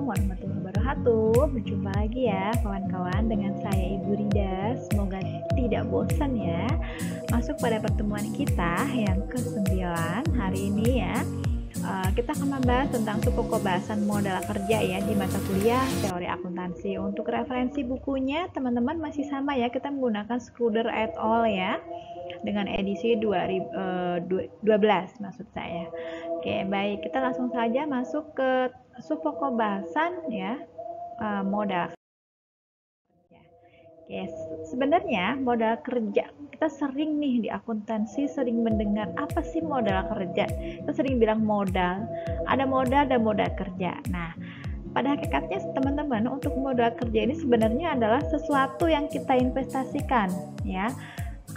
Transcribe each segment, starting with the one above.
warahmatullahi wabarakatuh. Berjumpa lagi ya kawan-kawan dengan saya Ibu Rida. Semoga tidak bosan ya masuk pada pertemuan kita yang ke-9 hari ini ya. Kita akan membahas tentang pembahasan modal kerja ya di mata kuliah teori akuntansi. Untuk referensi bukunya teman-teman masih sama ya, kita menggunakan Schröder et al ya dengan edisi 2012 maksud saya. Oke, baik, kita langsung saja masuk ke subpokok bahasan ya, modal. Oke, sebenarnya modal kerja, kita sering nih di akuntansi sering mendengar apa sih modal kerja. Kita sering bilang modal, ada modal dan modal kerja. Nah, pada hakikatnya teman-teman, untuk modal kerja ini sebenarnya adalah sesuatu yang kita investasikan ya,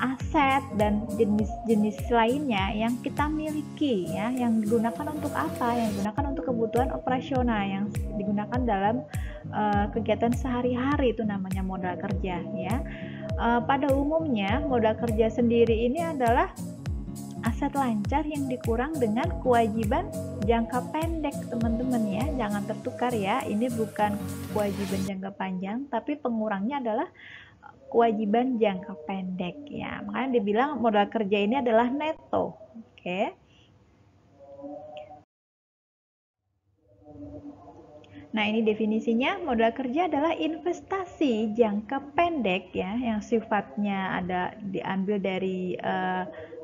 aset dan jenis-jenis lainnya yang kita miliki ya, yang digunakan untuk apa? Yang digunakan untuk kebutuhan operasional, yang digunakan dalam kegiatan sehari-hari, itu namanya modal kerja ya. Pada umumnya modal kerja sendiri ini adalah aset lancar yang dikurang dengan kewajiban jangka pendek teman-teman ya, jangan tertukar ya, ini bukan kewajiban jangka panjang tapi pengurangnya adalah kewajiban jangka pendek ya, makanya dibilang modal kerja ini adalah neto. Oke. Nah, ini definisinya, modal kerja adalah investasi jangka pendek ya, yang sifatnya ada diambil dari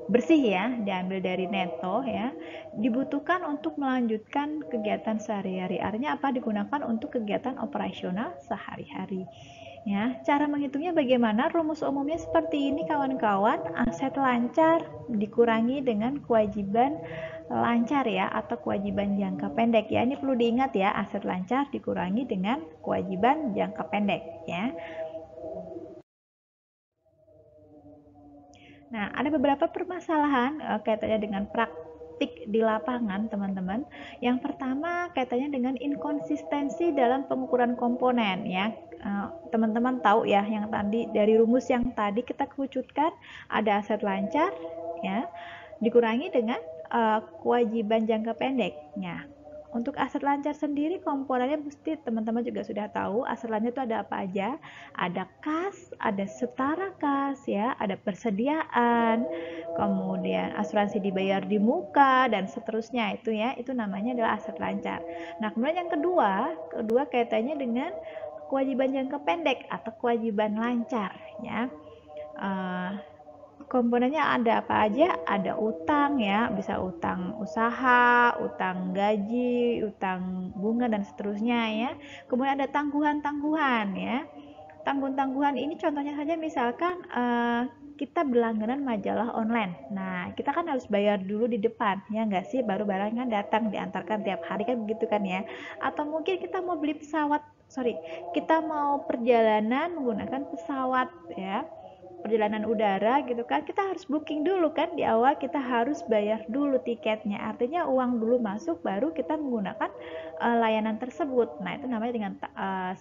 bersih ya, diambil dari neto ya, dibutuhkan untuk melanjutkan kegiatan sehari-hari. Artinya apa? Digunakan untuk kegiatan operasional sehari-hari. Ya, cara menghitungnya bagaimana? Rumus umumnya seperti ini kawan-kawan, aset lancar dikurangi dengan kewajiban lancar ya, atau kewajiban jangka pendek ya. Ini perlu diingat ya, aset lancar dikurangi dengan kewajiban jangka pendek ya. Nah, ada beberapa permasalahan kaitannya dengan praktik di lapangan, teman-teman. Yang pertama kaitannya dengan inkonsistensi dalam pengukuran komponen ya. Teman-teman tahu ya, yang tadi dari rumus yang tadi kita kerucutkan, ada aset lancar ya, dikurangi dengan kewajiban jangka pendek. Nah, untuk aset lancar sendiri komponennya mesti teman-teman juga sudah tahu, aset lancar itu ada apa aja? Ada kas, ada setara kas ya, ada persediaan, kemudian asuransi dibayar di muka dan seterusnya itu ya, itu namanya adalah aset lancar. Nah, kemudian yang kedua kaitannya dengan kewajiban jangka pendek atau kewajiban lancar ya. Komponennya ada apa aja? Ada utang ya, bisa utang usaha, utang gaji, utang bunga dan seterusnya ya. Kemudian ada tangguhan-tangguhan ya. Tangguhan-tangguhan ini contohnya saja misalkan kita berlangganan majalah online. Nah, kita kan harus bayar dulu di depan, ya nggak sih? Baru barangnya datang diantarkan tiap hari kan begitu kan ya. Atau mungkin kita mau beli kita mau perjalanan menggunakan pesawat ya, perjalanan udara gitu kan, kita harus booking dulu kan, di awal kita harus bayar dulu tiketnya, artinya uang dulu masuk baru kita menggunakan layanan tersebut. Nah, itu namanya dengan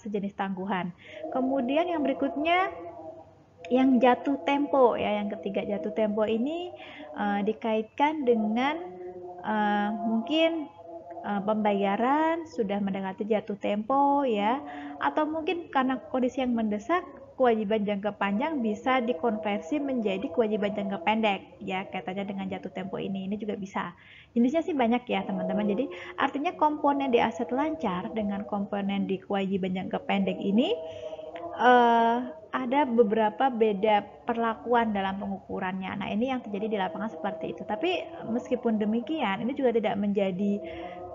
sejenis tangguhan. Kemudian yang berikutnya yang jatuh tempo ya, yang ketiga jatuh tempo ini dikaitkan dengan mungkin pembayaran sudah mendekati jatuh tempo ya, atau mungkin karena kondisi yang mendesak, kewajiban jangka panjang bisa dikonversi menjadi kewajiban jangka pendek ya, kaitannya dengan jatuh tempo ini juga bisa. Jenisnya sih banyak ya teman-teman, jadi artinya komponen di aset lancar dengan komponen di kewajiban jangka pendek ini ada beberapa beda perlakuan dalam pengukurannya. Nah, ini yang terjadi di lapangan seperti itu. Tapi meskipun demikian, ini juga tidak menjadi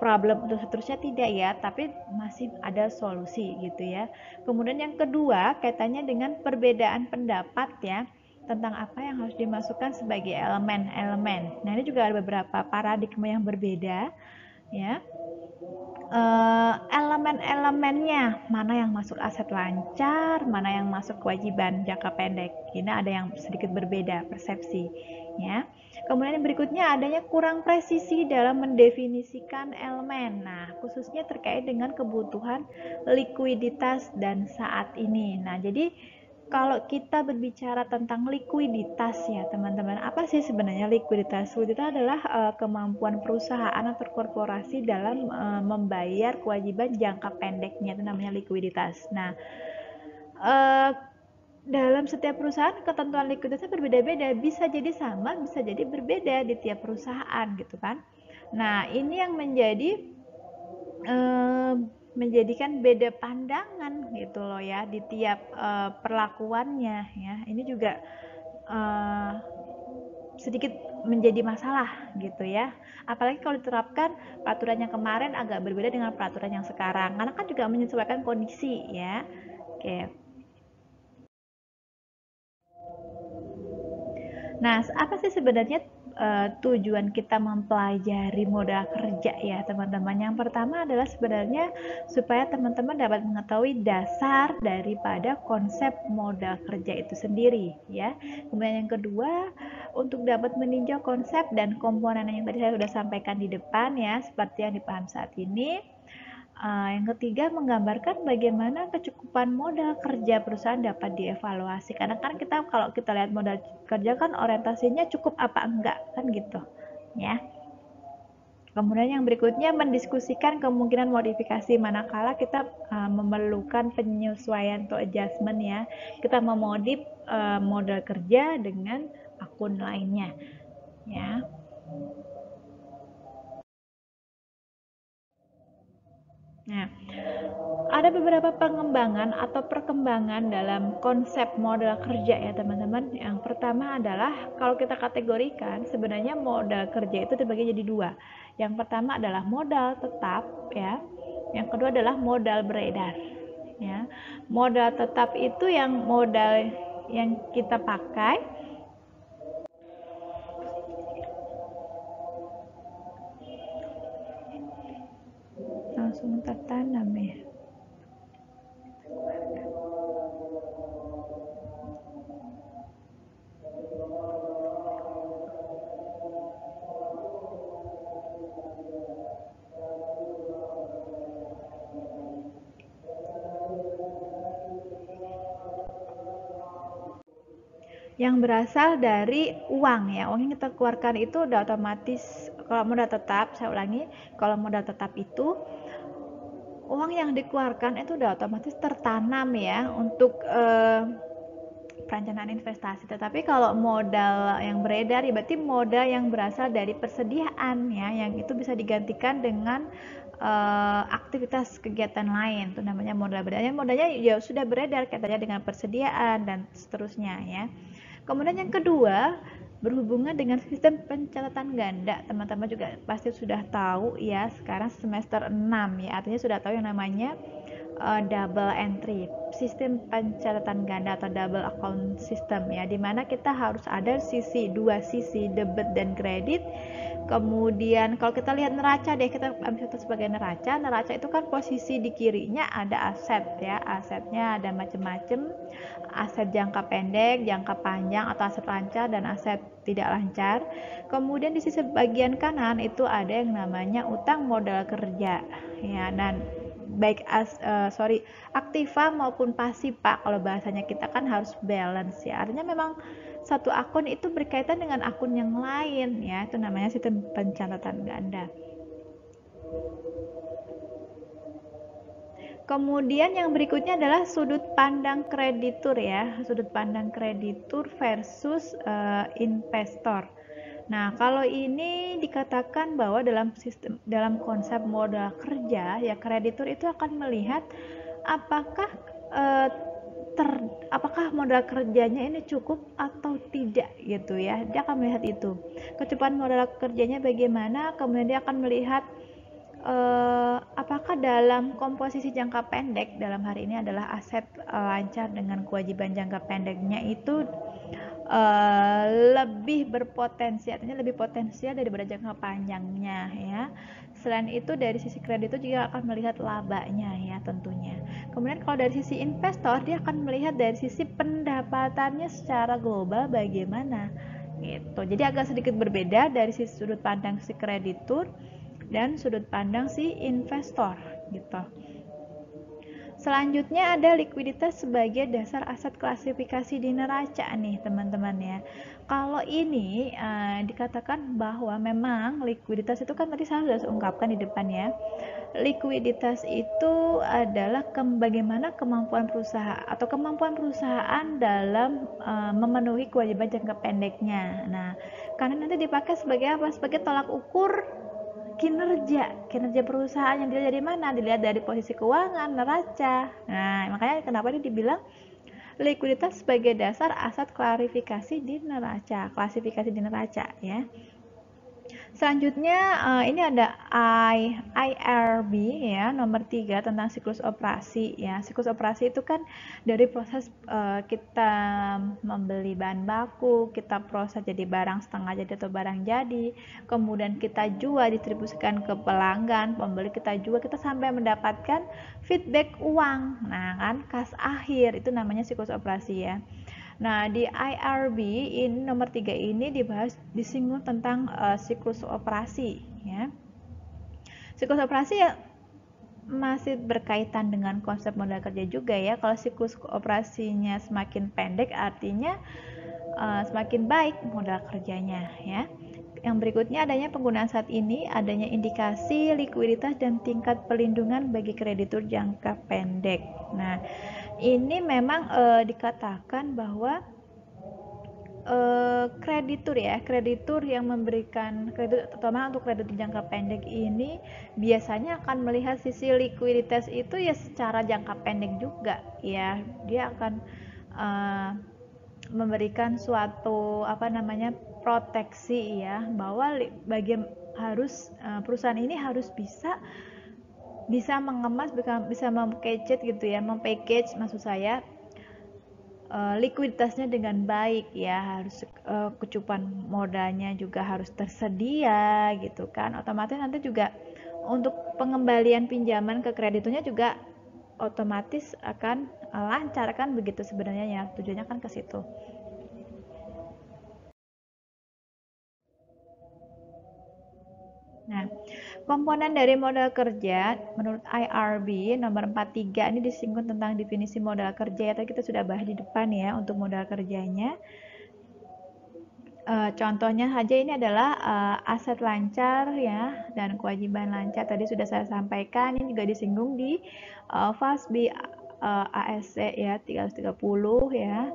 problem untuk seterusnya, tidak ya, tapi masih ada solusi gitu ya. Kemudian yang kedua kaitannya dengan perbedaan pendapat ya, tentang apa yang harus dimasukkan sebagai elemen-elemen. Nah, ini juga ada beberapa paradigma yang berbeda ya. Elemen-elemennya, mana yang masuk aset lancar, mana yang masuk kewajiban jangka pendek. Ini ada yang sedikit berbeda persepsi ya. Kemudian yang berikutnya adanya kurang presisi dalam mendefinisikan elemen. Nah, khususnya terkait dengan kebutuhan likuiditas dan saat ini. Nah, jadi kalau kita berbicara tentang likuiditas ya teman-teman, apa sih sebenarnya likuiditas? Likuiditas adalah kemampuan perusahaan atau korporasi dalam membayar kewajiban jangka pendeknya, itu namanya likuiditas. Nah, dalam setiap perusahaan ketentuan likuiditasnya berbeda-beda, bisa jadi sama, bisa jadi berbeda di tiap perusahaan gitu kan. Nah, ini yang menjadikan beda pandangan gitu loh ya di tiap perlakuannya ya. Ini juga sedikit menjadi masalah gitu ya. Apalagi kalau diterapkan peraturan yang kemarin agak berbeda dengan peraturan yang sekarang. Karena kan juga menyesuaikan kondisi ya. Oke. Nah, apa sih sebenarnya tujuan kita mempelajari modal kerja ya teman-teman? Yang pertama adalah sebenarnya supaya teman-teman dapat mengetahui dasar daripada konsep modal kerja itu sendiri ya. Kemudian yang kedua, untuk dapat meninjau konsep dan komponen yang tadi saya sudah sampaikan di depan ya, seperti yang dipaham saat ini. Yang ketiga, menggambarkan bagaimana kecukupan modal kerja perusahaan dapat dievaluasi. Karena kan kita kalau kita lihat modal kerja kan orientasinya cukup apa enggak kan gitu, ya. Kemudian yang berikutnya mendiskusikan kemungkinan modifikasi manakala kita memerlukan penyesuaian atau adjustment ya. Kita memodif modal kerja dengan akun lainnya, ya. Nah, ada beberapa pengembangan atau perkembangan dalam konsep modal kerja ya teman-teman. Yang pertama adalah kalau kita kategorikan sebenarnya modal kerja itu terbagi jadi dua. Yang pertama adalah modal tetap ya. Yang kedua adalah modal beredar ya. Modal tetap itu yang modal yang kita pakai langsung tertanam ya. Yang berasal dari uang ya. Uang yang kita keluarkan itu udah otomatis, kalau modal tetap, saya ulangi, kalau modal tetap itu uang yang dikeluarkan itu udah otomatis tertanam ya untuk perencanaan investasi. Tetapi kalau modal yang beredar ya berarti modal yang berasal dari persediaan ya, yang itu bisa digantikan dengan aktivitas kegiatan lain, itu namanya modal beredar. Modalnya ya sudah beredar katanya dengan persediaan dan seterusnya ya. Kemudian yang kedua, berhubungan dengan sistem pencatatan ganda. Teman-teman juga pasti sudah tahu ya, sekarang semester 6 ya, artinya sudah tahu yang namanya double entry, sistem pencatatan ganda atau double account system ya, dimana kita harus ada dua sisi debit dan kredit. Kemudian kalau kita lihat neraca deh, kita ambil itu sebagai neraca itu kan posisi di kirinya ada aset ya, asetnya ada macam-macam, aset jangka pendek, jangka panjang atau aset lancar dan aset tidak lancar. Kemudian di sisi bagian kanan itu ada yang namanya utang modal kerja ya, dan baik aktiva maupun pasifa, kalau bahasanya kita kan harus balance ya, artinya memang satu akun itu berkaitan dengan akun yang lain ya, itu namanya sistem pencatatan ganda. Kemudian yang berikutnya adalah sudut pandang kreditur ya, sudut pandang kreditur versus investor. Nah, kalau ini dikatakan bahwa dalam konsep modal kerja ya, kreditur itu akan melihat apakah eh, apakah modal kerjanya ini cukup atau tidak gitu ya. Dia akan melihat itu. Kecukupan modal kerjanya bagaimana, kemudian dia akan melihat apakah dalam komposisi jangka pendek, dalam hari ini adalah aset lancar dengan kewajiban jangka pendeknya itu lebih berpotensi, artinya lebih potensial daripada jangka panjangnya ya. Selain itu dari sisi kredit itu juga akan melihat labanya ya tentunya. Kemudian kalau dari sisi investor, dia akan melihat dari sisi pendapatannya secara global bagaimana gitu. Jadi agak sedikit berbeda dari sisi sudut pandang si kreditur dan sudut pandang si investor gitu. Selanjutnya ada likuiditas sebagai dasar aset klasifikasi di neraca nih teman-teman ya. Kalau ini dikatakan bahwa memang likuiditas itu kan tadi saya sudah ungkapkan di depan ya. Likuiditas itu adalah bagaimana kemampuan perusahaan atau kemampuan perusahaan dalam memenuhi kewajiban jangka pendeknya. Nah, karena nanti dipakai sebagai apa? Sebagai tolak ukur kinerja perusahaan yang dilihat dari mana? Dilihat dari posisi keuangan, neraca. Nah, makanya kenapa ini dibilang likuiditas sebagai dasar aset klasifikasi di neraca ya. Selanjutnya ini ada IRB ya, nomor 3 tentang siklus operasi ya. Siklus operasi itu kan dari proses kita membeli bahan baku, kita proses jadi barang setengah jadi atau barang jadi, kemudian kita jual, distribusikan ke pelanggan, pembeli kita jual, kita sampai mendapatkan feedback uang. Nah, kan kas akhir itu namanya siklus operasi ya. Nah, di IRB ini nomor 3 ini disinggung tentang siklus operasi ya. Siklus operasi ya masih berkaitan dengan konsep modal kerja juga ya. Kalau siklus operasinya semakin pendek artinya semakin baik modal kerjanya ya. Yang berikutnya adanya penggunaan saat ini, adanya indikasi likuiditas dan tingkat perlindungan bagi kreditur jangka pendek. Nah, ini memang dikatakan bahwa kreditur yang memberikan kredit, terutama untuk kredit jangka pendek ini biasanya akan melihat sisi likuiditas itu ya secara jangka pendek juga ya. Dia akan memberikan suatu proteksi ya, bahwa perusahaan ini harus bisa mengemas, bisa mem-package gitu ya, maksud saya likuiditasnya dengan baik ya, harus kecupan modalnya juga harus tersedia gitu kan. Otomatis nanti juga untuk pengembalian pinjaman ke krediturnya juga otomatis akan lancar kan, begitu sebenarnya ya, tujuannya kan ke situ. Nah, komponen dari modal kerja menurut IRB nomor 43 ini disinggung tentang definisi modal kerja ya, tadi kita sudah bahas di depan ya untuk modal kerjanya. Contohnya saja ini adalah aset lancar ya dan kewajiban lancar, tadi sudah saya sampaikan. Ini juga disinggung di FASB ASC ya 330 ya.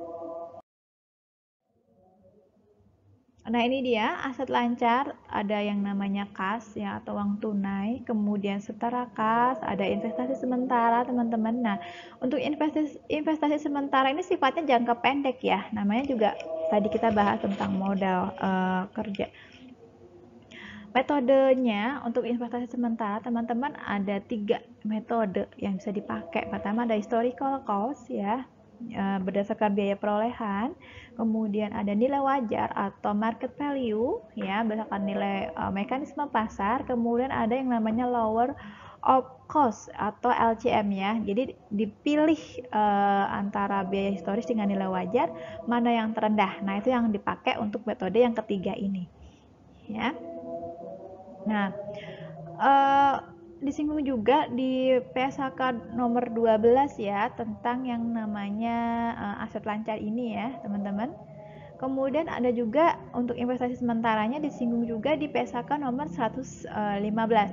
Nah, ini dia aset lancar, ada yang namanya kas ya atau uang tunai, kemudian setara kas, ada investasi sementara teman-teman. Nah, untuk investasi sementara ini sifatnya jangka pendek ya, namanya juga tadi kita bahas tentang modal kerja. Metodenya untuk investasi sementara teman-teman ada 3 metode yang bisa dipakai. Pertama ada historical cost ya, berdasarkan biaya perolehan, kemudian ada nilai wajar atau market value ya, berdasarkan nilai mekanisme pasar, kemudian ada yang namanya lower of cost atau LCM ya. Jadi dipilih antara biaya historis dengan nilai wajar mana yang terendah. Nah, itu yang dipakai untuk metode yang ketiga ini ya. Nah, disinggung juga di PSHK nomor 12 ya tentang yang namanya aset lancar ini ya teman-teman. Kemudian ada juga untuk investasi sementaranya disinggung juga di PSHK nomor 115.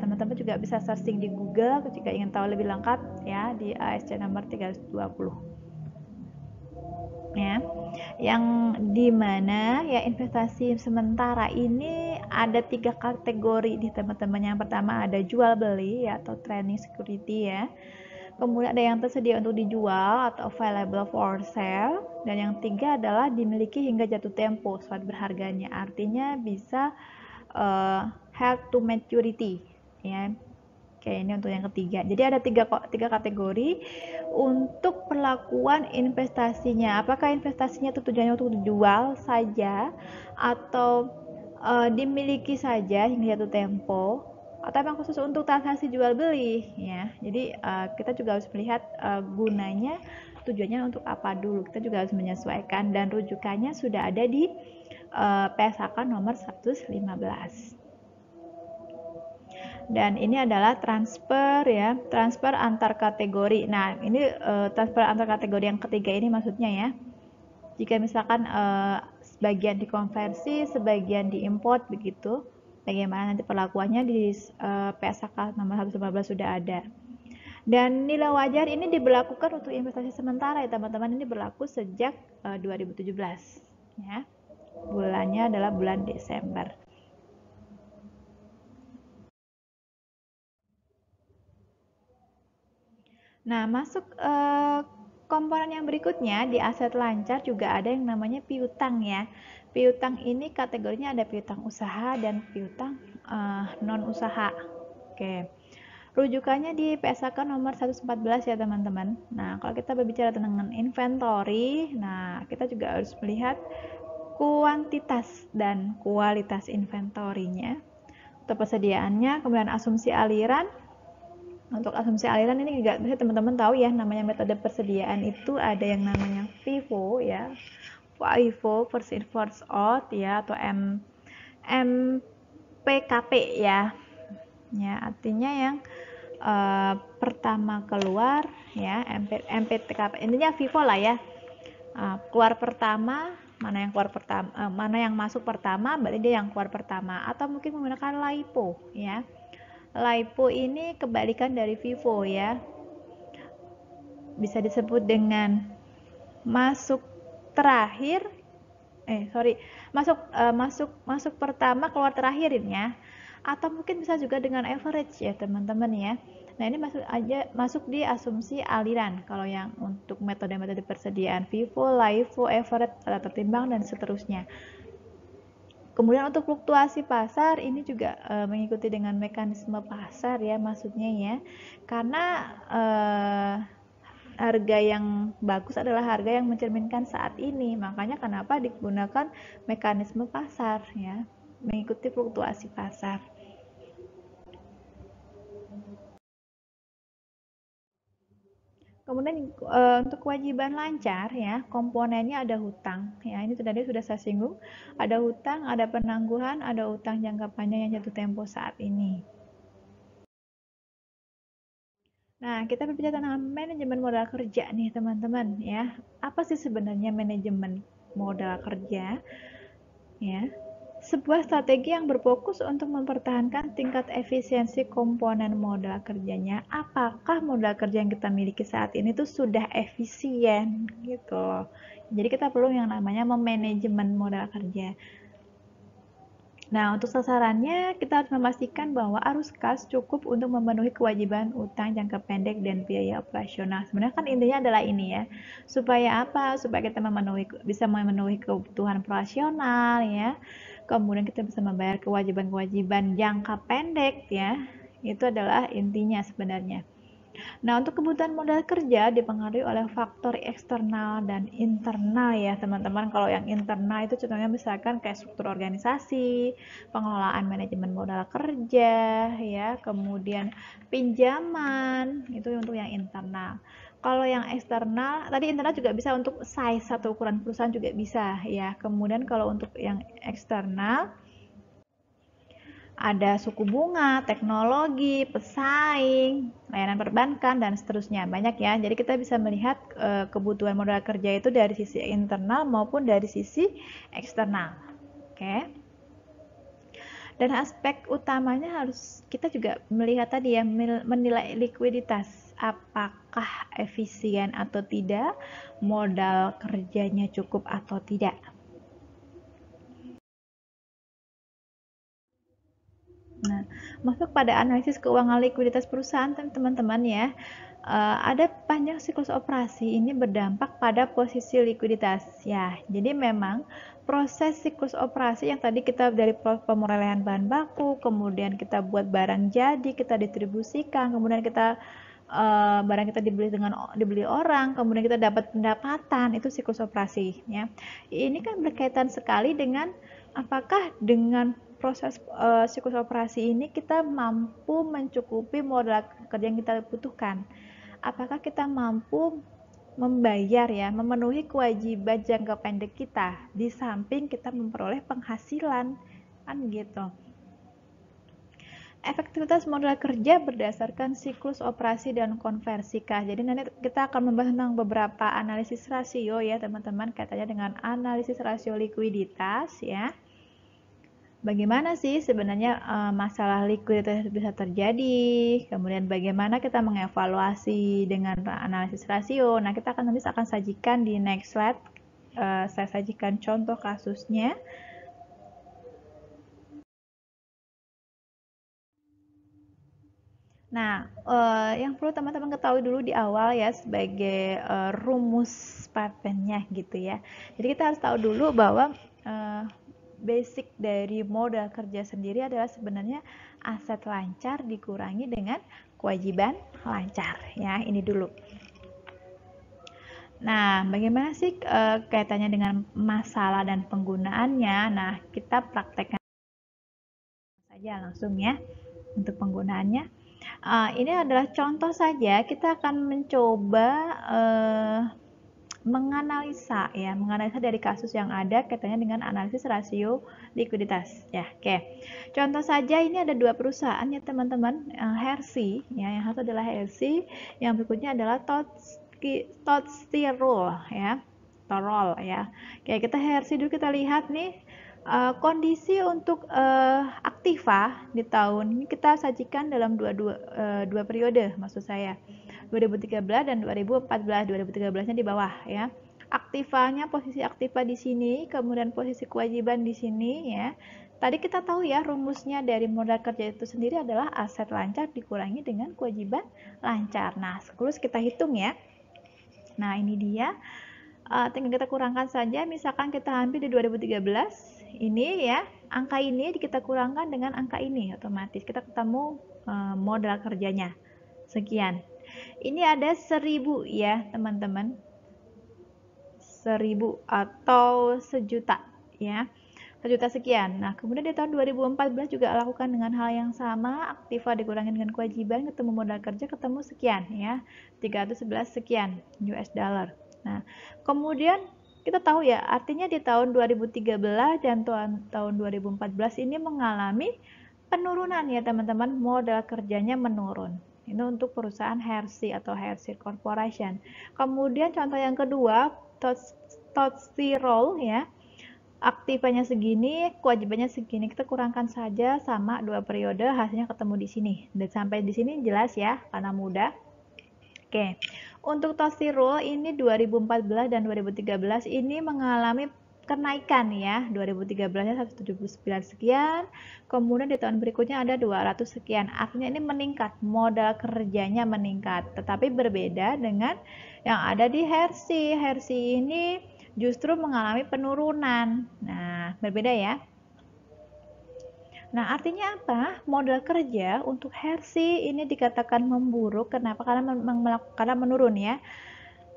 Teman-teman juga bisa searching di Google jika ingin tahu lebih lengkap ya di ASC nomor 320 ya, yang dimana ya investasi sementara ini ada 3 kategori nih teman-teman. Yang pertama ada jual beli ya, atau trading security ya, kemudian ada yang tersedia untuk dijual atau available for sale, dan yang 3 adalah dimiliki hingga jatuh tempo saat berharganya, artinya bisa held to maturity ya. Oke, ini untuk yang ketiga. Jadi ada tiga kategori untuk perlakuan investasinya. Apakah investasinya itu tujuannya untuk dijual saja atau dimiliki saja hingga jatuh tempo, atau memang khusus untuk transaksi jual beli ya. Jadi kita juga harus melihat gunanya, tujuannya untuk apa dulu. Kita juga harus menyesuaikan, dan rujukannya sudah ada di PSHK nomor 115. Dan ini adalah transfer ya, transfer antar kategori. Nah, ini transfer antar kategori yang ketiga ini maksudnya ya. Jika misalkan sebagian dikonversi, sebagian diimport begitu, bagaimana nanti perlakuannya di PSAK nomor 115 sudah ada. Dan nilai wajar ini diberlakukan untuk investasi sementara ya teman-teman, ini berlaku sejak 2017 ya. Bulannya adalah bulan Desember. Nah, masuk komponen yang berikutnya di aset lancar juga ada yang namanya piutang ya. Piutang ini kategorinya ada piutang usaha dan piutang non usaha. Oke. Rujukannya di PSAK nomor 114 ya teman-teman. Nah, kalau kita berbicara tentang inventory, nah kita juga harus melihat kuantitas dan kualitas inventorinya, atau persediaannya, kemudian asumsi aliran. Untuk asumsi aliran ini juga bisa teman-teman tahu ya, namanya metode persediaan itu ada yang namanya FIFO ya, FIFO, first in first out ya, atau MPKP ya. Ya, artinya yang pertama keluar ya, MPKP intinya FIFO lah ya. Keluar pertama, mana yang keluar pertama, mana yang masuk pertama berarti dia yang keluar pertama, atau mungkin menggunakan LIFO ya. LIFO ini kebalikan dari FIFO ya. Bisa disebut dengan masuk terakhir masuk pertama keluar terakhir ya, atau mungkin bisa juga dengan average ya teman-teman ya. Nah, ini masuk di asumsi aliran kalau yang untuk metode-metode persediaan FIFO, LIFO, average, tata tertimbang dan seterusnya. Kemudian untuk fluktuasi pasar ini juga mengikuti dengan mekanisme pasar ya, maksudnya ya, karena harga yang bagus adalah harga yang mencerminkan saat ini, makanya kenapa digunakan mekanisme pasar ya, mengikuti fluktuasi pasar. Kemudian untuk kewajiban lancar ya, komponennya ada hutang ya, ini tadi sudah saya singgung, ada hutang, ada penangguhan, ada utang jangka panjang yang jatuh tempo saat ini. Nah, kita berbicara tentang manajemen modal kerja nih teman-teman ya. Apa sih sebenarnya manajemen modal kerja? Ya, sebuah strategi yang berfokus untuk mempertahankan tingkat efisiensi komponen modal kerjanya. Apakah modal kerja yang kita miliki saat ini tuh sudah efisien gitu. Jadi kita perlu yang namanya memanajemen modal kerja. Nah, untuk sasarannya kita harus memastikan bahwa arus kas cukup untuk memenuhi kewajiban utang jangka pendek dan biaya operasional. Sebenarnya kan intinya adalah ini ya. Supaya apa? Supaya kita bisa memenuhi kebutuhan operasional ya. Kemudian kita bisa membayar kewajiban-kewajiban jangka pendek ya. Itu adalah intinya sebenarnya. Nah, untuk kebutuhan modal kerja dipengaruhi oleh faktor eksternal dan internal ya, teman-teman. Kalau yang internal itu contohnya misalkan kayak struktur organisasi, pengelolaan manajemen modal kerja, ya, kemudian pinjaman, itu untuk yang internal. Kalau yang eksternal, tadi internal juga bisa untuk size atau ukuran perusahaan juga bisa ya. Kemudian kalau untuk yang eksternal, ada suku bunga, teknologi, pesaing, layanan perbankan, dan seterusnya. Banyak ya. Jadi kita bisa melihat kebutuhan modal kerja itu dari sisi internal maupun dari sisi eksternal. Oke. Dan aspek utamanya harus kita juga melihat tadi ya, menilai likuiditas. Apakah efisien atau tidak, modal kerjanya cukup atau tidak. Nah, masuk pada analisis keuangan likuiditas perusahaan teman-teman ya. Ada panjang siklus operasi ini berdampak pada posisi likuiditas ya. Jadi memang proses siklus operasi yang tadi kita dari pemuralian bahan baku, kemudian kita buat barang jadi, kita distribusikan, kemudian kita barang kita dibeli orang, kemudian kita dapat pendapatan, itu siklus operasi ya. Ini kan berkaitan sekali dengan apakah dengan proses siklus operasi ini kita mampu mencukupi modal kerja yang kita butuhkan. Apakah kita mampu membayar ya, memenuhi kewajiban jangka pendek kita di samping kita memperoleh penghasilan kan gitu. efektivitas modal kerja berdasarkan siklus operasi dan konversi kah. Jadi nanti kita akan membahas tentang beberapa analisis rasio ya teman-teman, kaitannya dengan analisis rasio likuiditas ya. Bagaimana sih sebenarnya masalah likuiditas bisa terjadi, kemudian bagaimana kita mengevaluasi dengan analisis rasio. Nah, kita akan nanti akan sajikan di next slide. Saya sajikan contoh kasusnya. Nah, yang perlu teman-teman ketahui dulu di awal ya sebagai rumus patennya gitu ya. Jadi kita harus tahu dulu bahwa basic dari modal kerja sendiri adalah sebenarnya aset lancar dikurangi dengan kewajiban lancar ya. Ini dulu. Nah, bagaimana sih kaitannya dengan masalah dan penggunaannya? Nah, kita praktekkan saja langsung ya untuk penggunaannya. Ini adalah contoh saja, kita akan mencoba menganalisa dari kasus yang ada kaitannya dengan analisis rasio likuiditas ya. Oke. Contoh saja ini ada dua perusahaan ya teman-teman, Hershey ya, yang satu adalah Hershey, yang berikutnya adalah Tottirol ya. Torol ya. Oke, kita Hershey dulu, kita lihat nih kondisi untuk aktiva di tahun ini kita sajikan dalam dua periode, maksud saya 2013 dan 2014. 2013-nya di bawah ya. Aktivanya, posisi aktiva di sini, kemudian posisi kewajiban di sini ya. Tadi kita tahu ya rumusnya dari modal kerja itu sendiri adalah aset lancar dikurangi dengan kewajiban lancar. Nah, terus kita hitung ya. Nah, ini dia. Tinggal kita kurangkan saja, misalkan kita ambil di 2013 ini ya, angka ini kita kurangkan dengan angka ini, otomatis kita ketemu modal kerjanya sekian. Ini ada 1000 ya teman-teman, 1000 atau sejuta ya, sejuta sekian. Nah, kemudian di tahun 2014 juga lakukan dengan hal yang sama, aktiva dikurangi dengan kewajiban, ketemu modal kerja, ketemu sekian ya, 311 sekian US dollar. Nah, kemudian kita tahu ya, artinya di tahun 2013 dan tahun 2014 ini mengalami penurunan ya teman-teman, modal kerjanya menurun. Ini untuk perusahaan Hershey atau Hershey Corporation. Kemudian contoh yang kedua, Tottirol ya, aktifanya segini, kewajibannya segini, kita kurangkan saja sama dua periode, hasilnya ketemu di sini. Dan sampai di sini jelas ya, karena mudah. Oke, untuk Tottirol ini 2014 dan 2013 ini mengalami kenaikan ya. 2013-nya 179 sekian, kemudian di tahun berikutnya ada 200 sekian. Artinya ini meningkat, modal kerjanya meningkat. Tetapi berbeda dengan yang ada di Hershey. Hershey ini justru mengalami penurunan. Nah, berbeda ya. Nah, artinya apa? Modal kerja untuk Hershey ini dikatakan memburuk. Kenapa? Karena menurun ya.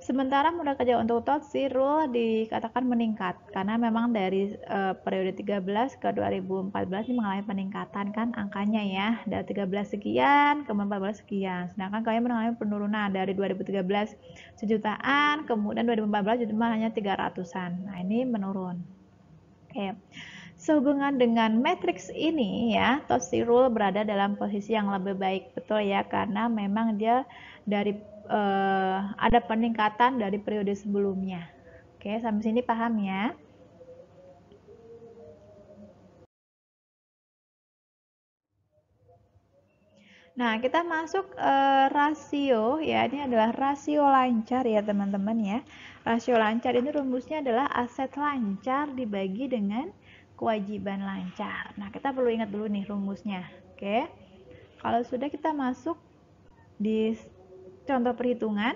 Sementara modal kerja untuk Tottirol dikatakan meningkat karena memang dari periode 13 ke 2014 ini mengalami peningkatan kan angkanya ya, dari 13 sekian ke 14 sekian. Sedangkan kalian mengalami penurunan dari 2013 sejutaan, kemudian 2014 cuma hanya 300-an. Nah, ini menurun. Oke. Sehubungan dengan matriks ini ya, Tottirol berada dalam posisi yang lebih baik, betul ya, karena memang dia dari ada peningkatan dari periode sebelumnya. Oke, sampai sini paham ya? Nah, kita masuk rasio ya. Ini adalah rasio lancar ya, teman-teman ya. Rasio lancar ini rumusnya adalah aset lancar dibagi dengan kewajiban lancar. Nah, kita perlu ingat dulu nih rumusnya. Oke. Kalau sudah, kita masuk di contoh perhitungan.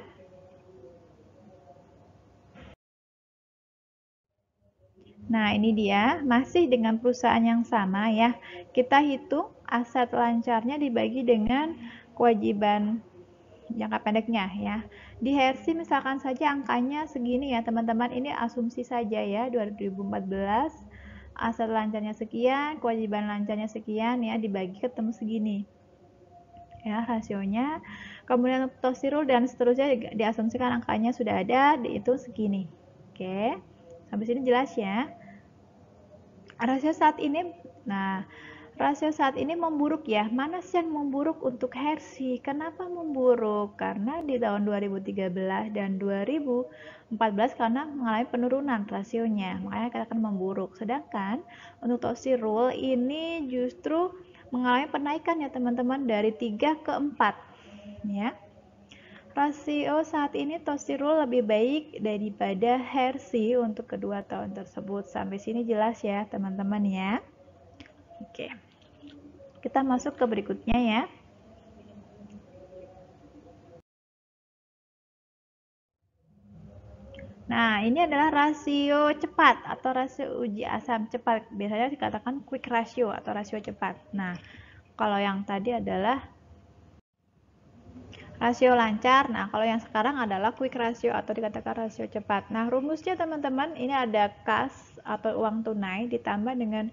Nah, ini dia, masih dengan perusahaan yang sama ya. Kita hitung aset lancarnya dibagi dengan kewajiban jangka pendeknya ya. Di Hershey misalkan saja angkanya segini ya teman-teman, ini asumsi saja ya, 2014 aset lancarnya sekian, kewajiban lancarnya sekian ya, dibagi ketemu segini ya rasionya. Kemudian untuk Tottirol dan seterusnya diasumsikan angkanya sudah ada, dihitung segini. Oke, sampai sini jelas ya rasio saat ini. Nah, rasio saat ini memburuk ya. Mana sih yang memburuk untuk Hershey? Kenapa memburuk? Karena di tahun 2013 dan 2014 karena mengalami penurunan rasionya, makanya katakan memburuk. Sedangkan untuk Taussirol ini justru mengalami penaikan ya teman-teman, dari 3 ke 4 ya. Rasio saat ini Taussirol lebih baik daripada Hershey untuk kedua tahun tersebut. Sampai sini jelas ya teman-teman ya. Oke. Kita masuk ke berikutnya ya. Nah, ini adalah rasio cepat atau rasio uji asam cepat. Biasanya dikatakan quick ratio atau rasio cepat. Nah, kalau yang tadi adalah rasio lancar. Nah, kalau yang sekarang adalah quick ratio atau dikatakan rasio cepat. Nah, rumusnya teman-teman, ini ada kas atau uang tunai ditambah dengan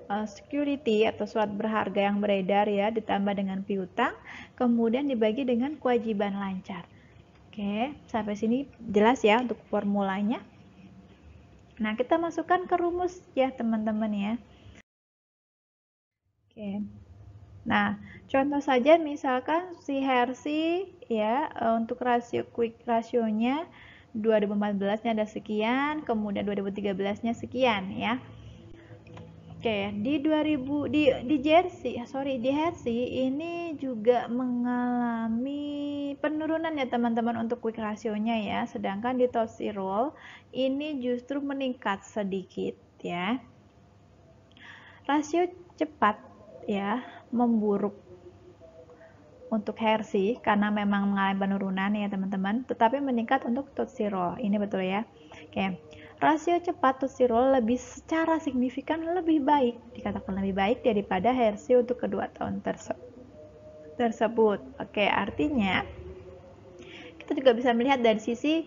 security atau surat berharga yang beredar ya, ditambah dengan piutang, kemudian dibagi dengan kewajiban lancar. Oke, sampai sini jelas ya untuk formulanya. Nah, kita masukkan ke rumus ya teman-teman ya. Oke. Nah, contoh saja misalkan si Hershey ya, untuk rasio quick rasionya 2014-nya ada sekian, kemudian 2013-nya sekian ya. Oke, di Hershey ini juga mengalami penurunan ya teman-teman untuk quick rasionya ya, sedangkan di Taussirol ini justru meningkat sedikit ya. Rasio cepat ya memburuk untuk Hershey karena memang mengalami penurunan ya teman-teman, tetapi meningkat untuk Taussirol. Ini betul ya. Oke. Rasio cepat Taussirol lebih secara signifikan lebih baik, dikatakan lebih baik daripada Hershey untuk kedua tahun tersebut. Oke, artinya kita juga bisa melihat dari sisi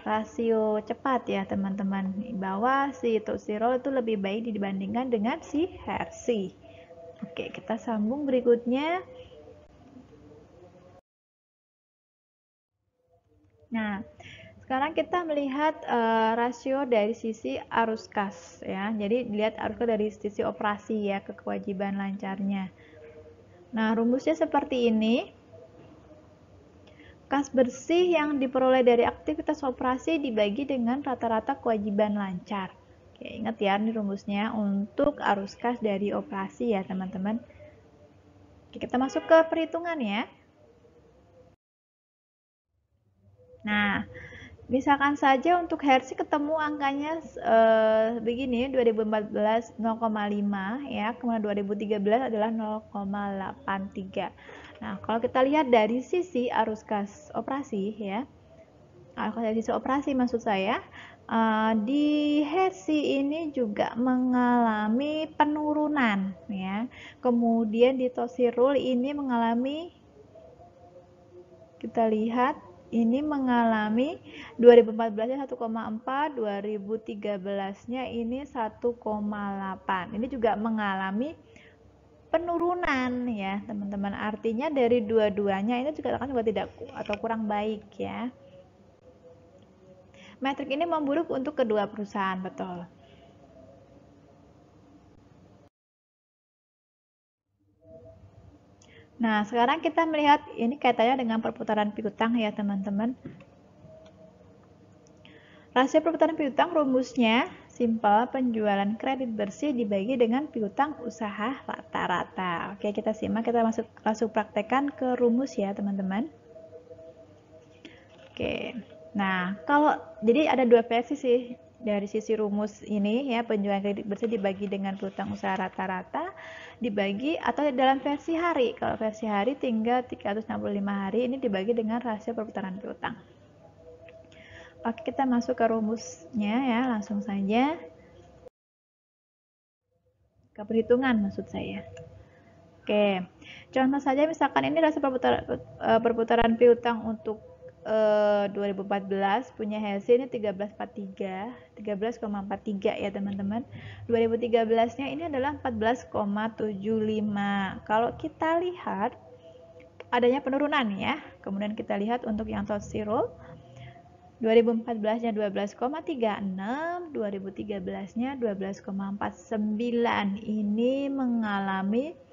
rasio cepat ya teman-teman, bahwa si Taussirol itu lebih baik dibandingkan dengan si Hershey. Oke, kita sambung berikutnya. Nah, sekarang kita melihat rasio dari sisi arus kas ya. Jadi dilihat arus kas dari sisi operasi ya, ke kewajiban lancarnya. Nah, rumusnya seperti ini. Kas bersih yang diperoleh dari aktivitas operasi dibagi dengan rata-rata kewajiban lancar. Oke, ingat ya ini rumusnya untuk arus kas dari operasi ya, teman-teman. Oke, kita masuk ke perhitungan ya. Nah, misalkan saja untuk Hershey ketemu angkanya begini, 2014 0,5 ya, kemudian 2013 adalah 0,83. Nah, kalau kita lihat dari sisi arus kas operasi ya, dari sisi operasi maksud saya, di Hershey ini juga mengalami penurunan ya. Kemudian di Taussirol ini mengalami, kita lihat ini mengalami 2014-nya 1,4, 2013-nya ini 1,8. Ini juga mengalami penurunan ya, teman-teman. Artinya dari dua-duanya ini juga akan juga tidak atau kurang baik ya. Metrik ini memburuk untuk kedua perusahaan, betul. Nah, sekarang kita melihat ini kaitannya dengan perputaran piutang ya, teman-teman. Rasio perputaran piutang rumusnya simpel, penjualan kredit bersih dibagi dengan piutang usaha rata-rata. Oke, kita simak, kita langsung praktekkan ke rumus ya, teman-teman. Oke. Nah, kalau jadi ada dua versi sih dari sisi rumus ini ya, penjualan kredit bersih dibagi dengan piutang usaha rata-rata dibagi atau dalam versi hari. Kalau versi hari tinggal 365 hari, ini dibagi dengan rasio perputaran piutang. Oke, kita masuk ke rumusnya ya, langsung saja ke perhitungan maksud saya. Oke, contoh saja misalkan ini rasio perputaran piutang untuk 2014 punya Hershey ini 13,43 ya teman-teman. 2013-nya ini adalah 14,75. Kalau kita lihat adanya penurunan ya. Kemudian kita lihat untuk yang Taussirol 2014-nya 12,36, 2013-nya 12,49. Ini mengalami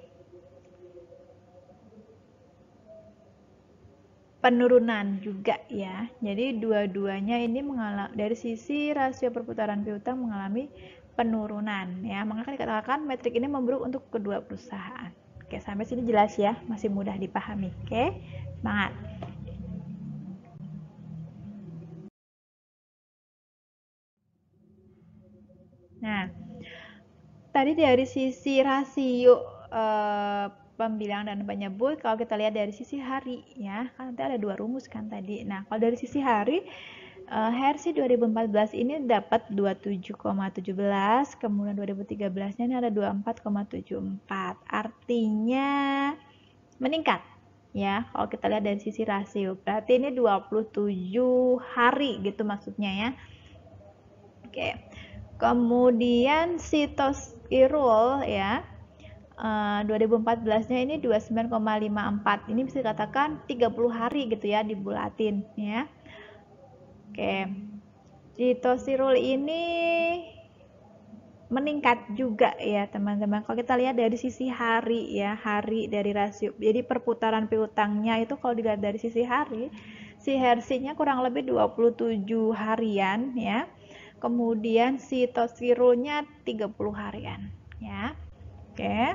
penurunan juga ya. Jadi dua-duanya ini mengalami dari sisi rasio perputaran piutang mengalami penurunan ya. Maka dikatakan metrik ini memburuk untuk kedua perusahaan. Oke, sampai sini jelas ya, masih mudah dipahami. Oke, semangat. Nah, tadi dari sisi rasio pembilang dan penyebut, kalau kita lihat dari sisi hari ya, kan nanti ada dua rumus kan tadi. Nah, kalau dari sisi hari, Hersi 2014 ini dapat 27,17, kemudian 2013-nya ini ada 24,74. Artinya meningkat ya. Kalau kita lihat dari sisi rasio, berarti ini 27 hari gitu maksudnya ya. Oke. Kemudian sitoskirol ya. 2014-nya ini 29,54. Ini bisa dikatakan 30 hari gitu ya dibulatin ya. Oke. Sitosirul ini meningkat juga ya teman-teman. Kalau kita lihat dari sisi hari ya, hari dari rasio. Jadi perputaran piutangnya itu kalau dilihat dari sisi hari, si Hersinya kurang lebih 27 harian ya. Kemudian si Tosirulnya 30 harian ya. Oke.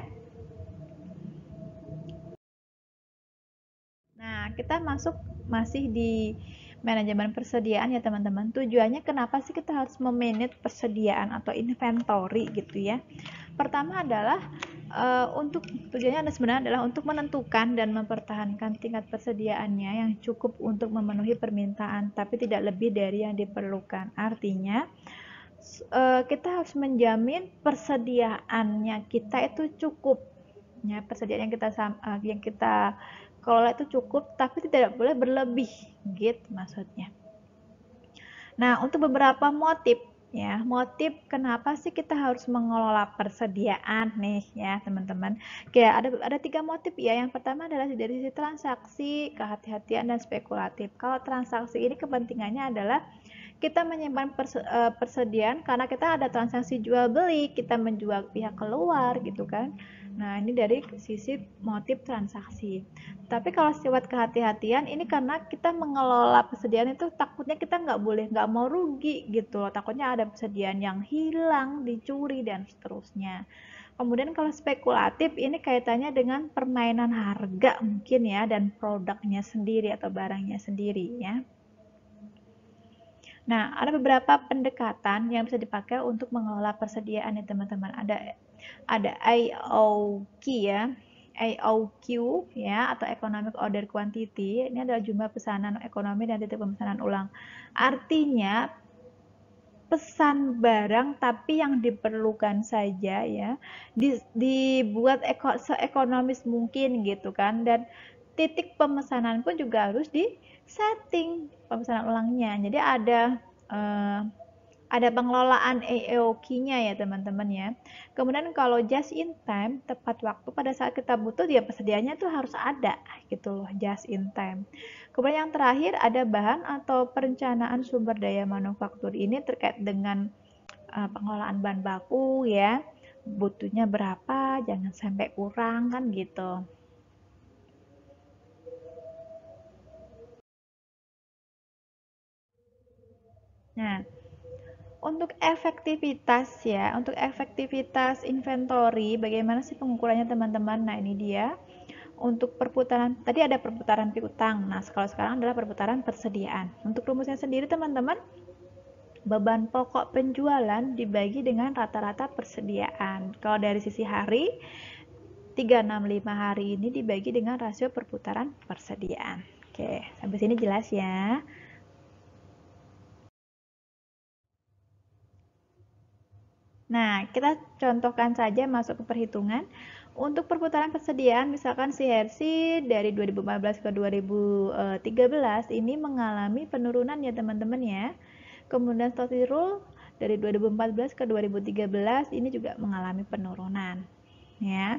Nah, kita masuk masih di manajemen persediaan ya teman-teman. Tujuannya kenapa sih kita harus memanage persediaan atau inventory gitu ya. Pertama adalah untuk tujuannya sebenarnya adalah untuk menentukan dan mempertahankan tingkat persediaannya yang cukup untuk memenuhi permintaan tapi tidak lebih dari yang diperlukan. Artinya kita harus menjamin persediaannya kita itu cukup ya, persediaan yang kita kelola itu cukup tapi tidak boleh berlebih gitu maksudnya. Nah, untuk beberapa motif ya, motif kenapa sih kita harus mengelola persediaan nih ya teman-teman. Kayak ada tiga motif ya. Yang pertama adalah dari sisi transaksi, kehati-hatian dan spekulatif. Kalau transaksi ini kepentingannya adalah kita menyimpan persediaan karena kita ada transaksi jual beli, kita menjual pihak keluar gitu kan. Nah, ini dari sisi motif transaksi. Tapi kalau sifat kehati-hatian ini karena kita mengelola persediaan itu takutnya kita nggak mau rugi gitu loh. Takutnya ada persediaan yang hilang, dicuri dan seterusnya. Kemudian kalau spekulatif ini kaitannya dengan permainan harga mungkin ya dan produknya sendiri atau barangnya sendiri ya. Nah, ada beberapa pendekatan yang bisa dipakai untuk mengelola persediaan ya teman-teman. Ada AOQ ya, AOQ ya atau Economic Order Quantity. Ini adalah jumlah pesanan ekonomi dan titik pemesanan ulang. Artinya pesan barang tapi yang diperlukan saja ya dibuat seekonomis mungkin gitu kan, dan titik pemesanan pun juga harus di setting pemesanan ulangnya. Jadi ada pengelolaan AOQ-nya ya teman-teman ya. Kemudian kalau just in time, tepat waktu pada saat kita butuh, ya persediaannya tuh harus ada gitu loh, just in time. Kemudian yang terakhir ada bahan atau perencanaan sumber daya manufaktur. Ini terkait dengan pengelolaan bahan baku ya. Butuhnya berapa, jangan sampai kurang kan gitu. Nah, untuk efektivitas ya, untuk efektivitas inventory, bagaimana sih pengukurannya teman-teman? Nah, ini dia. Untuk perputaran, tadi ada perputaran piutang. Nah, kalau sekarang adalah perputaran persediaan. Untuk rumusnya sendiri teman-teman, beban pokok penjualan dibagi dengan rata-rata persediaan. Kalau dari sisi hari, 365 hari ini dibagi dengan rasio perputaran persediaan. Oke, sampai sini jelas ya. Nah, kita contohkan saja masuk ke perhitungan. Untuk perputaran persediaan, misalkan si Hersi dari 2014 ke 2013 ini mengalami penurunan ya teman-teman ya. Kemudian Stotirul dari 2014 ke 2013 ini juga mengalami penurunan ya.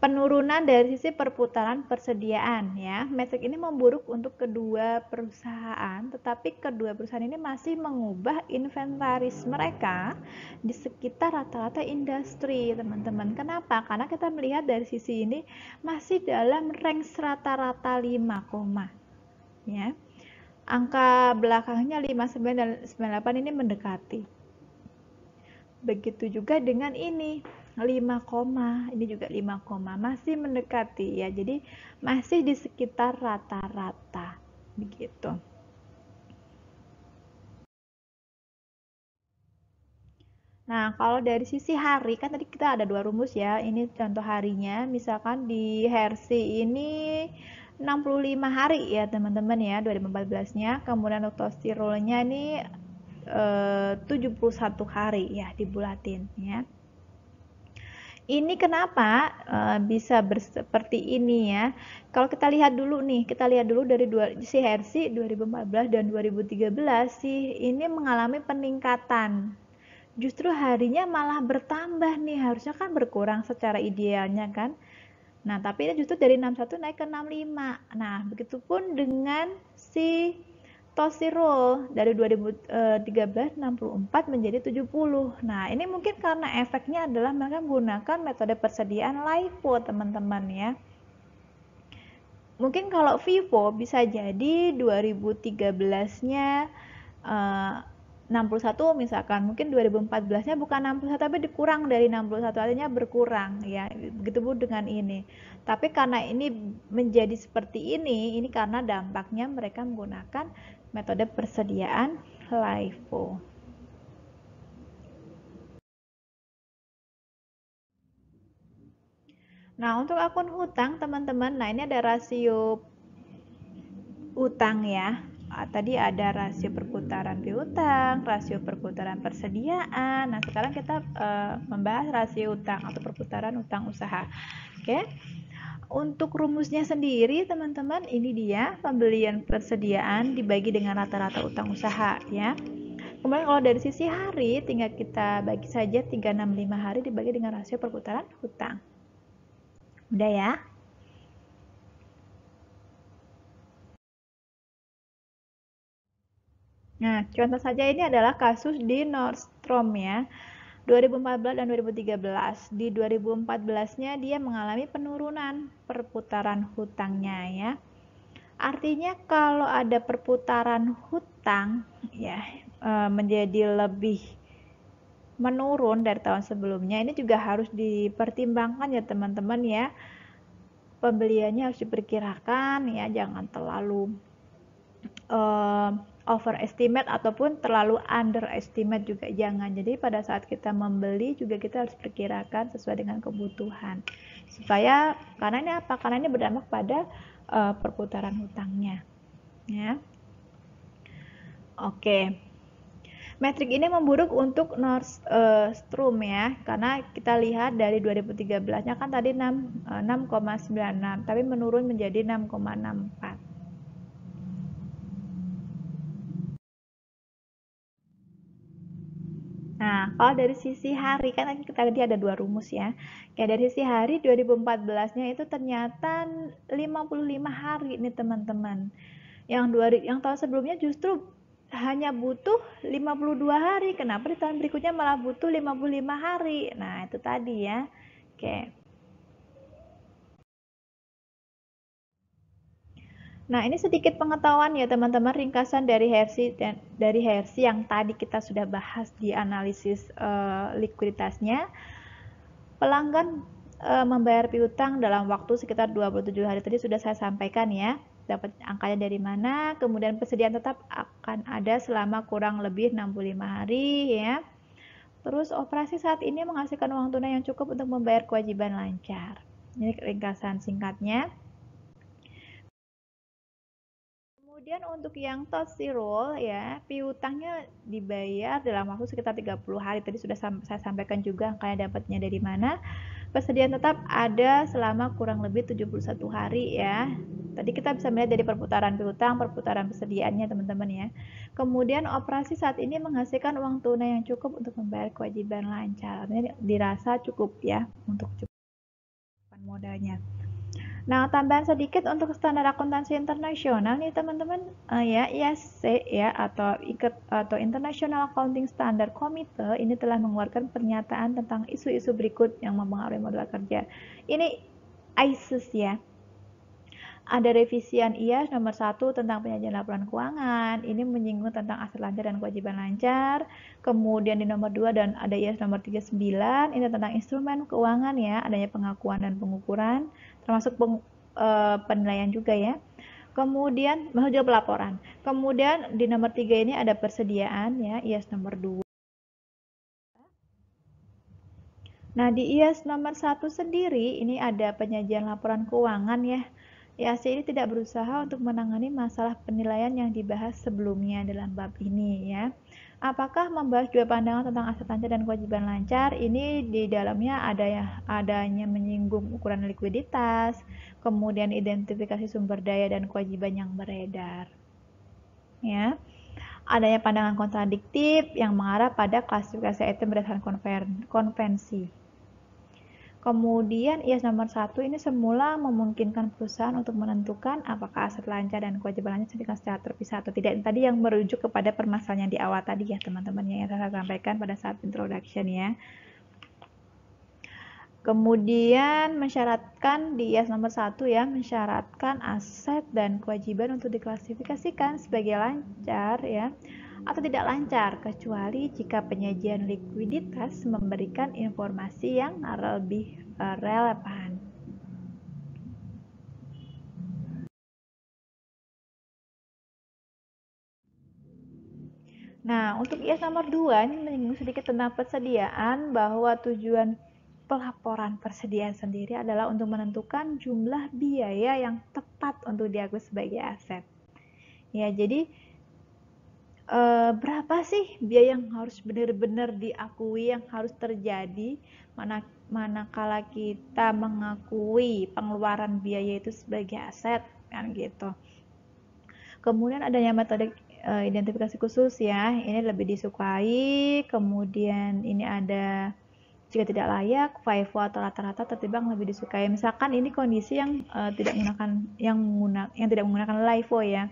penurunan dari sisi perputaran persediaan ya. Metrik ini memburuk untuk kedua perusahaan, tetapi kedua perusahaan ini masih mengubah inventaris mereka di sekitar rata-rata industri, teman-teman. Kenapa? Karena kita melihat dari sisi ini masih dalam range rata-rata 5, ya. Angka belakangnya 59 dan 98 ini mendekati. Begitu juga dengan ini 5, ini juga 5, masih mendekati ya. Jadi masih di sekitar rata-rata begitu. Nah, kalau dari sisi hari kan tadi kita ada 2 rumus ya. Ini contoh harinya, misalkan di Hersi ini 65 hari ya teman-teman ya 2014-nya. Kemudian untuk Tostirolnya ini 71 hari ya dibulatin ya. Ini kenapa bisa seperti ini ya? Kalau kita lihat dulu nih, kita lihat dulu dari si Hersi 2014 dan 2013 sih ini mengalami peningkatan. Justru harinya malah bertambah nih, harusnya kan berkurang secara idealnya kan. Nah, tapi ini justru dari 61 naik ke 65. Nah, begitupun dengan si Tosirol dari 2013 64 menjadi 70. Nah, ini mungkin karena efeknya adalah mereka menggunakan metode persediaan LIFO, teman-teman ya. Mungkin kalau Vivo bisa jadi 2013-nya 61 misalkan, mungkin 2014-nya bukan 61 tapi dikurang dari 61, artinya berkurang ya. Begitu pun dengan ini. Tapi karena ini menjadi seperti ini karena dampaknya mereka menggunakan metode persediaan LIFO. Nah, untuk akun hutang teman-teman, nah ini ada rasio utang ya. Tadi ada rasio perputaran piutang, rasio perputaran persediaan. Nah, sekarang kita membahas rasio utang atau perputaran utang usaha. Oke. Untuk rumusnya sendiri, teman-teman, ini dia pembelian persediaan dibagi dengan rata-rata utang usaha ya. Kemudian kalau dari sisi hari, tinggal kita bagi saja 365 hari dibagi dengan rasio perputaran hutang. Udah ya? Nah, contoh saja ini adalah kasus di Nordstrom ya. 2014 dan 2013. Di 2014-nya dia mengalami penurunan perputaran hutangnya ya. Artinya kalau ada perputaran hutang ya menjadi lebih menurun dari tahun sebelumnya, ini juga harus dipertimbangkan ya teman-teman ya. Pembeliannya harus diperkirakan ya, jangan terlalu overestimate ataupun terlalu underestimate juga jangan. Jadi pada saat kita membeli juga kita harus perkirakan sesuai dengan kebutuhan. Supaya karena ini apa? Karena ini berdampak pada perputaran hutangnya. Ya. Oke. Metrik ini memburuk untuk Nordstrom ya, karena kita lihat dari 2013-nya kan tadi 6,96, tapi menurun menjadi 6,64. Nah, kalau dari sisi hari kan kita tadi ada 2 rumus ya. Kayak dari sisi hari 2014-nya itu ternyata 55 hari nih teman-teman. Yang tahun sebelumnya justru hanya butuh 52 hari. Kenapa di tahun berikutnya malah butuh 55 hari? Nah, itu tadi ya. Oke. Nah, ini sedikit pengetahuan ya teman-teman, ringkasan dari Hersi yang tadi kita sudah bahas di analisis likuiditasnya. Pelanggan membayar piutang dalam waktu sekitar 27 hari tadi sudah saya sampaikan ya. Dapat angkanya dari mana, kemudian persediaan tetap akan ada selama kurang lebih 65 hari ya. Terus operasi saat ini menghasilkan uang tunai yang cukup untuk membayar kewajiban lancar. Ini ringkasan singkatnya. Kemudian untuk yang Tosirol ya, piutangnya dibayar dalam waktu sekitar 30 hari. Tadi sudah saya sampaikan juga angkanya dapatnya dari mana. Persediaan tetap ada selama kurang lebih 71 hari ya. Tadi kita bisa melihat dari perputaran piutang, perputaran persediaannya teman-teman ya. Kemudian operasi saat ini menghasilkan uang tunai yang cukup untuk membayar kewajiban lancar. Artinya dirasa cukup ya untuk cukup modalnya. Nah, tambahan sedikit untuk standar akuntansi internasional nih teman-teman, ya IASC ya atau International Accounting Standard Committee ini telah mengeluarkan pernyataan tentang isu-isu berikut yang mempengaruhi modal kerja. Ini ICIS ya. Ada revisian IAS nomor 1 tentang penyajian laporan keuangan. Ini menyinggung tentang aset lancar dan kewajiban lancar. Kemudian di nomor 2 dan ada IAS nomor 39, ini tentang instrumen keuangan ya, adanya pengakuan dan pengukuran, termasuk penilaian juga ya. Kemudian masuk juga pelaporan. Kemudian di nomor 3 ini ada persediaan ya, IAS nomor 2. Nah, di IAS nomor 1 sendiri ini ada penyajian laporan keuangan ya. IASC ini tidak berusaha untuk menangani masalah penilaian yang dibahas sebelumnya dalam bab ini ya. Apakah membahas juga pandangan tentang aset lancar dan kewajiban lancar? Ini di dalamnya adanya menyinggung ukuran likuiditas, kemudian identifikasi sumber daya dan kewajiban yang beredar. Ya. Adanya pandangan kontradiktif yang mengarah pada klasifikasi item berdasarkan konvensi. Kemudian IAS nomor 1 ini semula memungkinkan perusahaan untuk menentukan apakah aset lancar dan kewajiban lancar ditentukan secara terpisah atau tidak. Tadi yang merujuk kepada permasalahan yang di awal tadi ya teman-teman yang saya sampaikan pada saat introduction ya. Kemudian mensyaratkan di IAS nomor 1 ya, mensyaratkan aset dan kewajiban untuk diklasifikasikan sebagai lancar ya atau tidak lancar kecuali jika penyajian likuiditas memberikan informasi yang lebih relevan. Nah, untuk IAS nomor 2 ini menyinggung sedikit tentang persediaan bahwa tujuan pelaporan persediaan sendiri adalah untuk menentukan jumlah biaya yang tepat untuk diakui sebagai aset. Ya, jadi berapa sih biaya yang harus benar-benar diakui yang harus terjadi manakala kita mengakui pengeluaran biaya itu sebagai aset kan gitu. Kemudian adanya metode identifikasi khusus ya, ini lebih disukai. Kemudian ini ada jika tidak layak, FIFO atau rata-rata tertimbang lebih disukai. Misalkan ini kondisi yang tidak menggunakan yang tidak menggunakan LIFO ya.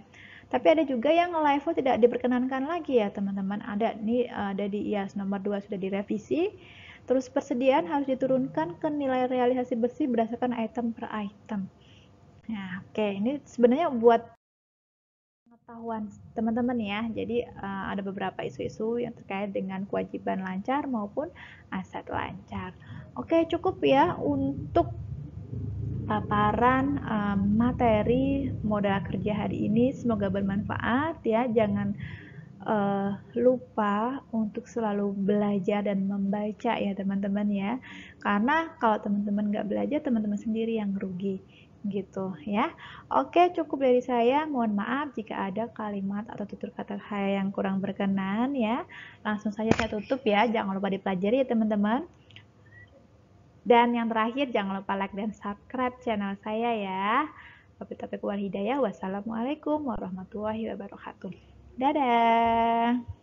Tapi ada juga yang LIFO tidak diperkenankan lagi ya teman-teman. Ada di IAS nomor 2 sudah direvisi. Terus persediaan harus diturunkan ke nilai realisasi bersih berdasarkan item per item. Nah, oke, ini sebenarnya buat pengetahuan teman-teman ya. Jadi ada beberapa isu-isu yang terkait dengan kewajiban lancar maupun aset lancar. Oke, cukup ya untuk paparan materi modal kerja hari ini. Semoga bermanfaat ya. Jangan lupa untuk selalu belajar dan membaca ya teman-teman ya. Karena kalau teman-teman nggak belajar, teman-teman sendiri yang rugi gitu ya. Oke, cukup dari saya. Mohon maaf jika ada kalimat atau tutur kata saya yang kurang berkenan ya. Langsung saja saya tutup ya. Jangan lupa dipelajari ya teman-teman. Dan yang terakhir, jangan lupa like dan subscribe channel saya ya. Wabillahi taufiq wal hidayah. Wassalamualaikum warahmatullahi wabarakatuh. Dadah.